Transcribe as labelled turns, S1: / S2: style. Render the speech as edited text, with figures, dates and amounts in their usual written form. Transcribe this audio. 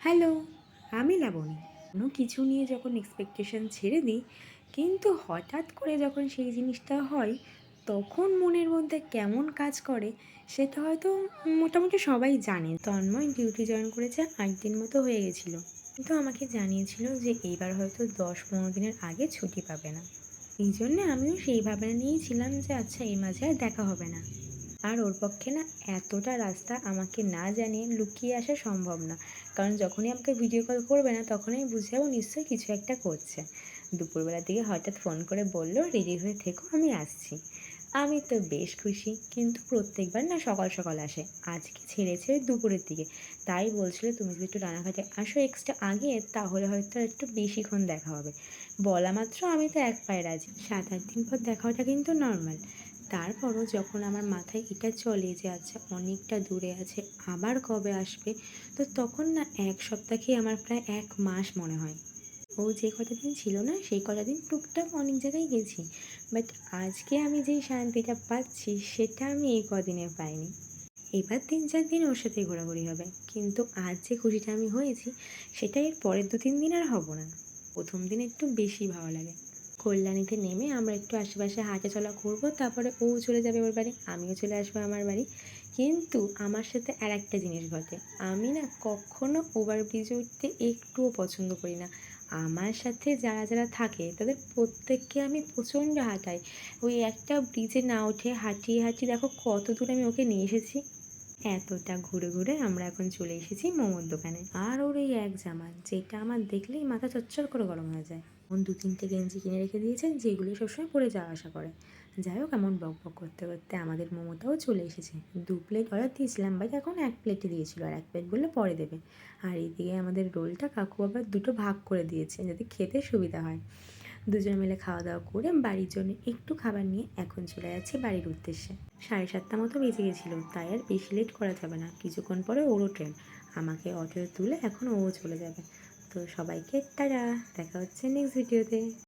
S1: Hello, আমি লাবণী। কোনো কিছু নিয়ে যখন এক্সপেকটেশন ছেড়ে দিই, কিন্তু হঠাৎ করে যখন সেই জিনিসটা হয়, তখন মনের মধ্যে কেমন কাজ করে সেটা হয়তো মোটামুটি সবাই জানে। তন্ময় ডিউটি জয়েন করেছে ৮ দিন মতো হয়ে গেছিলো, কিন্তু আমাকে জানিয়েছিল যে এইবার হয়তো ১০-১৫ দিনের আগে ছুটি পাবে না। এই জন্যে আমিও সেই ভাবনা নিয়েই ছিলাম যে আচ্ছা এই মাঝে আর দেখা হবে না। আর ওর পক্ষে না এতটা রাস্তা আমাকে না জানিয়ে লুকিয়ে আসা সম্ভব না, কারণ যখনই আমাকে ভিডিও কল করবে না তখনই আমি বুঝে যাবো নিশ্চয়ই কিছু একটা করছে। দুপুরবেলার দিকে হঠাৎ ফোন করে বললো রেডি হয়ে থেকো, আমি আসছি। আমি তো বেশ খুশি, কিন্তু প্রত্যেকবার না সকাল সকাল আসে, আজকে ছেড়েছে ওই দুপুরের দিকে। তাই বলছিল তুমি যদি একটু রানাঘাটে আসো এক্সট্রা আগে, তাহলে হয়তো আর একটু বেশিক্ষণ দেখা হবে। বলা মাত্র আমি তো এক পায়ে রাজি। ৭-৮ দিন পর দেখা হওয়াটা কিন্তু নর্মাল। তারপরও যখন আমার মাথায় এটা চলে যে আচ্ছা অনেকটা দূরে আছে, আবার কবে আসবে, তো তখন না এক সপ্তাহকেই আমার প্রায় ১ মাস মনে হয়। ও যে কটা দিন ছিল না সেই কটা দিন টুকটাক অনেক জায়গায় গেছি, বাট আজকে আমি যেই শান্তিটা পাচ্ছি সেটা আমি এই কদিনে পাইনি। এবার ৩-৪ দিন ওর সাথেই ঘোরাঘুরি হবে, কিন্তু আজ যে খুশিটা আমি হয়েছি সেটা এর পরের ২-৩ দিন আর হব না। প্রথম দিন একটু বেশি ভালো লাগে। কল্যাণীতে নেমে আমরা একটু আশেপাশে হাঁটা চলা করবো, তারপরে ও চলে যাবে ওর বাড়ি, আমিও চলে আসবো আমার বাড়ি। কিন্তু আমার সাথে আর একটা জিনিস ঘটে, আমি না কখনো ওভারব্রিজে উঠতে একটুও পছন্দ করি না। আমার সাথে যারা যারা থাকে তাদের প্রত্যেককে আমি প্রচণ্ড হাঁটাই। ওই একটা ব্রিজে না উঠে হাঁটিয়ে হাঁটিয়ে দেখো কত দূর আমি ওকে নিয়ে এসেছি। এতটা ঘুরে ঘুরে আমরা এখন চলে এসেছি মোমোর দোকানে। আর ওর এই এক জামা যেটা আমার দেখলেই মাথা চচ্চর করে গরম হয়ে যায়। এমন ২-৩টে গেঞ্জি কিনে রেখে দিয়েছেন যেগুলো সবসময় পরে যাওয়া আসা করে। যাই হোক, এমন বক বক করতে করতে আমাদের মোমোটাও চলে এসেছে। ২ প্লেট অর্ডার দিয়েছিলাম, বাট এখন ১ প্লেটই দিয়েছিল, আর ১ প্লেট বললে পরে দেবে। আর এইদিকে আমাদের রোলটা কাকু আবার দুটো ভাগ করে দিয়েছে যাতে খেতে সুবিধা হয়। দুজন মিলে খাওয়া দাওয়া করে বাড়ির জন্য একটু খাবার নিয়ে এখন চলে যাচ্ছি বাড়ির উদ্দেশ্যে। ৭:৩০ মতো বেজে গেছিলো, তাই আর বেশি লেট করা যাবে না, কিছুক্ষণ পরে ওরও ট্রেন। আমাকে অটোয় তুলে এখন ও চলে যাবে। তো সবাইকে টাটা, দেখা হচ্ছে নেক্সট ভিডিওতে।